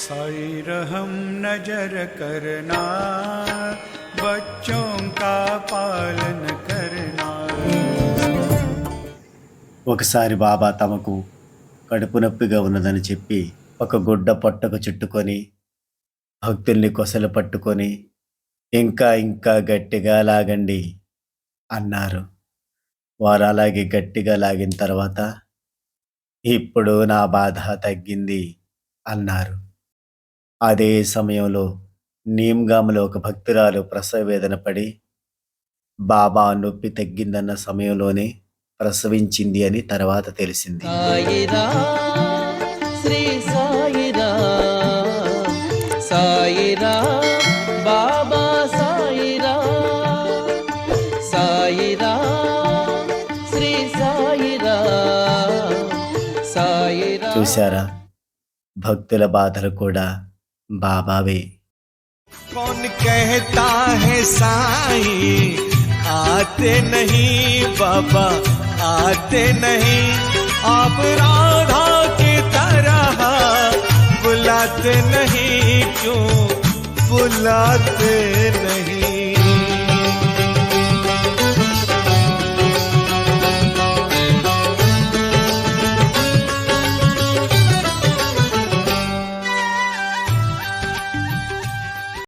साई रहम नजर करना, बच्चों का पालन करना. ఒకసారి బాబా తమకు కడుపు నొప్పిగా ఉన్నదని చెప్పి ఒక గుడ్డ పొట్టకు చుట్టుకొని భక్తుల్ని కొసలు పట్టుకొని ఇంకా ఇంకా గట్టిగా లాగండి అన్నారు. వారు అలాగే గట్టిగా లాగిన తర్వాత ఇప్పుడు నా బాధ తగ్గింది అన్నారు. అదే సమయంలో నీమ్గాములో ఒక భక్తురాలు ప్రసవ వేదన పడి బాబా నొప్పి తగ్గిందన్న సమయంలోనే ప్రసవించింది అని తర్వాత తెలిసింది. సాయిరా శ్రీ సాయిరా సాయిరా బాబా సాయిరా సాయిరా శ్రీ సాయిరా సాయిరా. చూశారా, భక్తుల బాధలు కూడా బాబావే. कौन कहता है साई आते नहीं बाबा आते नहीं, आप राधा की तरह बुलाते नहीं, क्यों बुलाते नहीं.